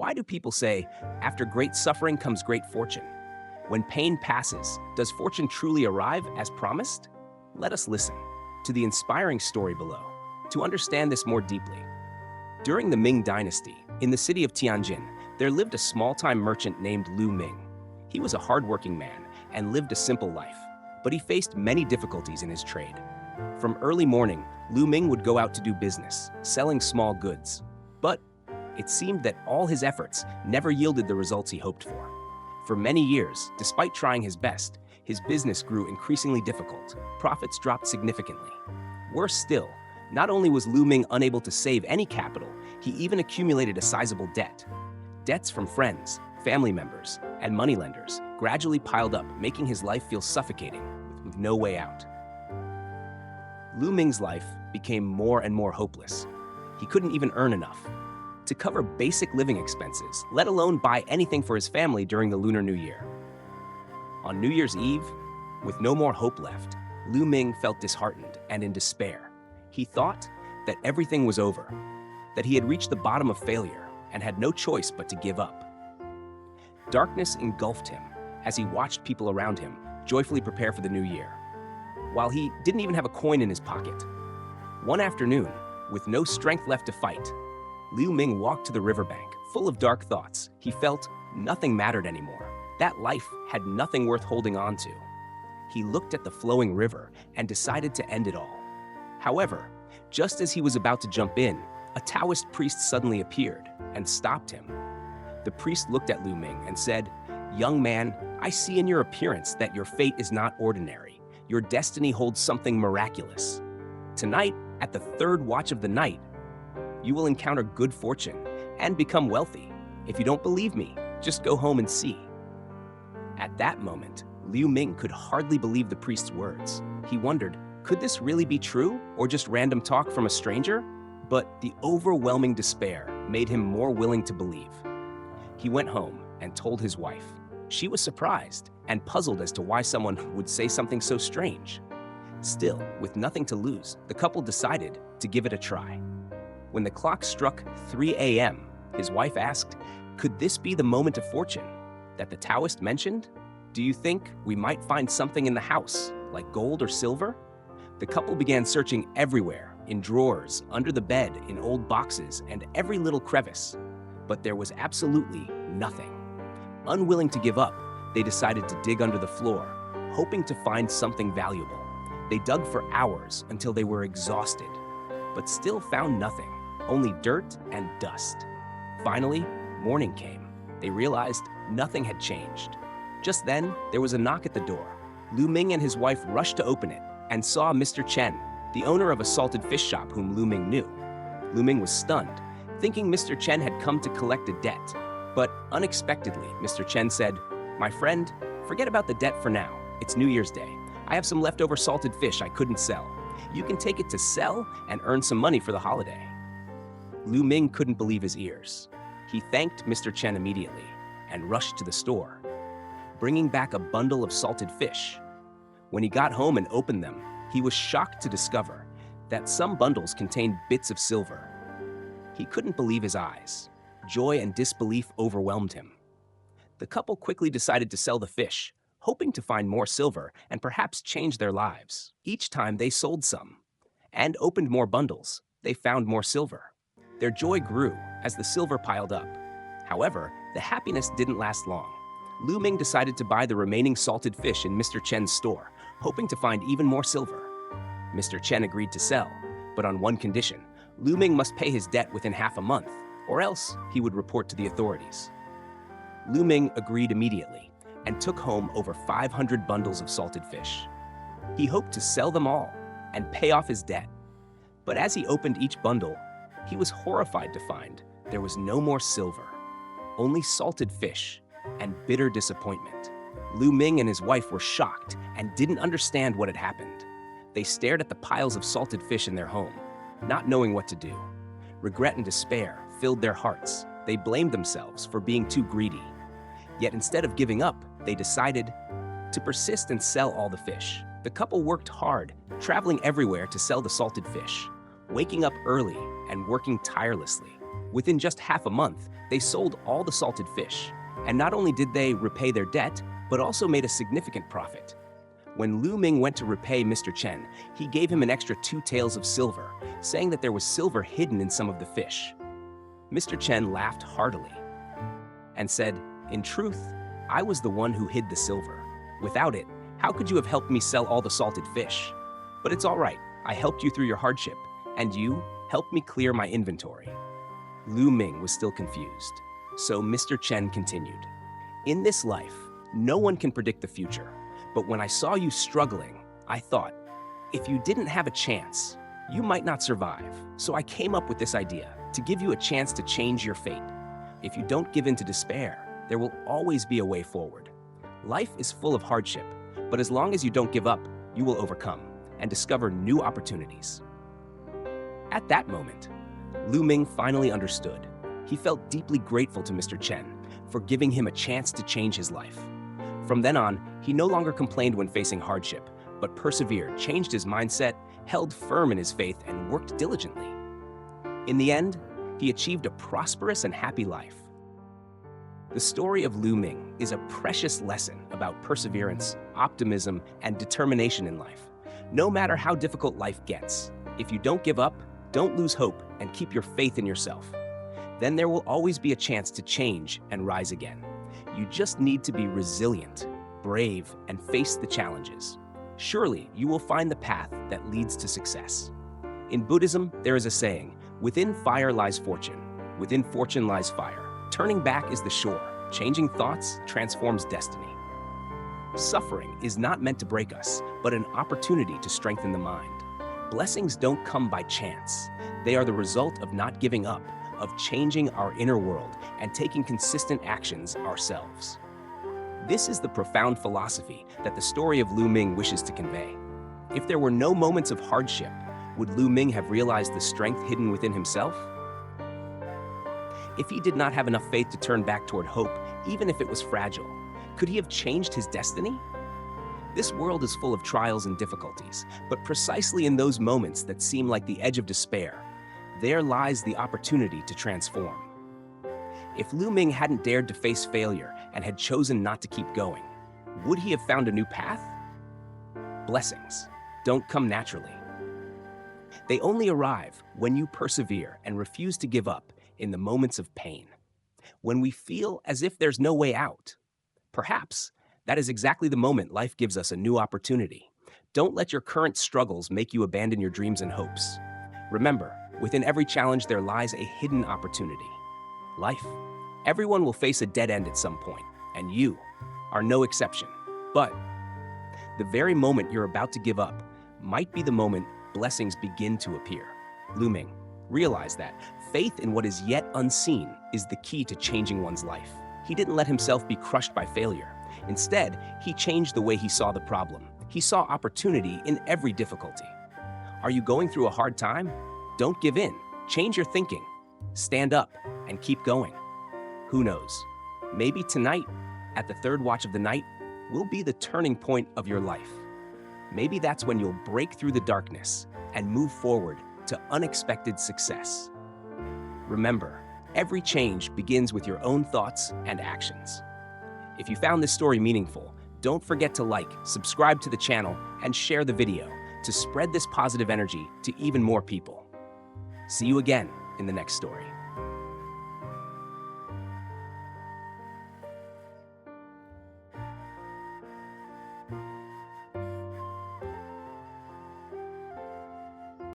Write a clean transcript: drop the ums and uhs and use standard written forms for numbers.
Why do people say, after great suffering comes great fortune? When pain passes, does fortune truly arrive as promised? Let us listen to the inspiring story below to understand this more deeply. During the Ming Dynasty, in the city of Tianjin, there lived a small-time merchant named Liu Ming. He was a hardworking man and lived a simple life, but he faced many difficulties in his trade. From early morning, Liu Ming would go out to do business, selling small goods. But it seemed that all his efforts never yielded the results he hoped for. For many years, despite trying his best, his business grew increasingly difficult. Profits dropped significantly. Worse still, not only was Liu Ming unable to save any capital, he even accumulated a sizable debt. Debts from friends, family members, and moneylenders gradually piled up, making his life feel suffocating, with no way out. Liu Ming's life became more and more hopeless. He couldn't even earn enough to cover basic living expenses, let alone buy anything for his family during the Lunar New Year. On New Year's Eve, with no more hope left, Liu Ming felt disheartened and in despair. He thought that everything was over, that he had reached the bottom of failure and had no choice but to give up. Darkness engulfed him as he watched people around him joyfully prepare for the new year, while he didn't even have a coin in his pocket. One afternoon, with no strength left to fight, Liu Ming walked to the riverbank, full of dark thoughts. He felt nothing mattered anymore, that life had nothing worth holding on to. He looked at the flowing river and decided to end it all. However, just as he was about to jump in, a Taoist priest suddenly appeared and stopped him. The priest looked at Liu Ming and said, "Young man, I see in your appearance that your fate is not ordinary. Your destiny holds something miraculous. Tonight, at the third watch of the night, you will encounter good fortune and become wealthy. If you don't believe me, just go home and see." At that moment, Liu Ming could hardly believe the priest's words. He wondered, could this really be true or just random talk from a stranger? But the overwhelming despair made him more willing to believe. He went home and told his wife. She was surprised and puzzled as to why someone would say something so strange. Still, with nothing to lose, the couple decided to give it a try. When the clock struck 3 a.m., his wife asked, "Could this be the moment of fortune that the Taoist mentioned? Do you think we might find something in the house, like gold or silver?" The couple began searching everywhere, in drawers, under the bed, in old boxes, and every little crevice. But there was absolutely nothing. Unwilling to give up, they decided to dig under the floor, hoping to find something valuable. They dug for hours until they were exhausted, but still found nothing, only dirt and dust. Finally, morning came. They realized nothing had changed. Just then, there was a knock at the door. Liu Ming and his wife rushed to open it and saw Mr. Chen, the owner of a salted fish shop whom Liu Ming knew. Liu Ming was stunned, thinking Mr. Chen had come to collect a debt. But unexpectedly, Mr. Chen said, "My friend, forget about the debt for now. It's New Year's Day. I have some leftover salted fish I couldn't sell. You can take it to sell and earn some money for the holiday." Liu Ming couldn't believe his ears. He thanked Mr. Chen immediately and rushed to the store, bringing back a bundle of salted fish. When he got home and opened them, he was shocked to discover that some bundles contained bits of silver. He couldn't believe his eyes. Joy and disbelief overwhelmed him. The couple quickly decided to sell the fish, hoping to find more silver and perhaps change their lives. Each time they sold some and opened more bundles, they found more silver. Their joy grew as the silver piled up. However, the happiness didn't last long. Liu Ming decided to buy the remaining salted fish in Mr. Chen's store, hoping to find even more silver. Mr. Chen agreed to sell, but on one condition: Liu Ming must pay his debt within half a month, or else he would report to the authorities. Liu Ming agreed immediately and took home over 500 bundles of salted fish. He hoped to sell them all and pay off his debt. But as he opened each bundle, he was horrified to find there was no more silver, only salted fish and bitter disappointment. Liu Ming and his wife were shocked and didn't understand what had happened. They stared at the piles of salted fish in their home, not knowing what to do. Regret and despair filled their hearts. They blamed themselves for being too greedy. Yet instead of giving up, they decided to persist and sell all the fish. The couple worked hard, traveling everywhere to sell the salted fish, waking up early and working tirelessly. Within just half a month, they sold all the salted fish. And not only did they repay their debt, but also made a significant profit. When Liu Ming went to repay Mr. Chen, he gave him an extra 2 taels of silver, saying that there was silver hidden in some of the fish. Mr. Chen laughed heartily and said, "In truth, I was the one who hid the silver. Without it, how could you have helped me sell all the salted fish? But it's all right, I helped you through your hardship, and you helped me clear my inventory." Liu Ming was still confused, so Mr. Chen continued, "In this life, no one can predict the future, but when I saw you struggling, I thought, if you didn't have a chance, you might not survive. So I came up with this idea to give you a chance to change your fate. If you don't give in to despair, there will always be a way forward. Life is full of hardship, but as long as you don't give up, you will overcome and discover new opportunities." At that moment, Liu Ming finally understood. He felt deeply grateful to Mr. Chen for giving him a chance to change his life. From then on, he no longer complained when facing hardship, but persevered, changed his mindset, held firm in his faith, and worked diligently. In the end, he achieved a prosperous and happy life. The story of Liu Ming is a precious lesson about perseverance, optimism, and determination in life. No matter how difficult life gets, if you don't give up, don't lose hope, and keep your faith in yourself, then there will always be a chance to change and rise again. You just need to be resilient, brave, and face the challenges. Surely, you will find the path that leads to success. In Buddhism, there is a saying, "Within fire lies fortune, within fortune lies fire. Turning back is the shore. Changing thoughts transforms destiny." Suffering is not meant to break us, but an opportunity to strengthen the mind. Blessings don't come by chance. They are the result of not giving up, of changing our inner world and taking consistent actions ourselves. This is the profound philosophy that the story of Liu Ming wishes to convey. If there were no moments of hardship, would Liu Ming have realized the strength hidden within himself? If he did not have enough faith to turn back toward hope, even if it was fragile, could he have changed his destiny? This world is full of trials and difficulties, but precisely in those moments that seem like the edge of despair, there lies the opportunity to transform. If Liu Ming hadn't dared to face failure and had chosen not to keep going, would he have found a new path? Blessings don't come naturally. They only arrive when you persevere and refuse to give up in the moments of pain. When we feel as if there's no way out, perhaps that is exactly the moment life gives us a new opportunity. Don't let your current struggles make you abandon your dreams and hopes. Remember, within every challenge there lies a hidden opportunity. Life. Everyone will face a dead end at some point, and you are no exception. But the very moment you're about to give up might be the moment blessings begin to appear. Liu Ming realized that faith in what is yet unseen is the key to changing one's life. He didn't let himself be crushed by failure. Instead, he changed the way he saw the problem. He saw opportunity in every difficulty. Are you going through a hard time? Don't give in. Change your thinking. Stand up and keep going. Who knows? Maybe tonight, at the third watch of the night, will be the turning point of your life. Maybe that's when you'll break through the darkness and move forward to unexpected success. Remember, every change begins with your own thoughts and actions. If you found this story meaningful, don't forget to like, subscribe to the channel, and share the video to spread this positive energy to even more people. See you again in the next story.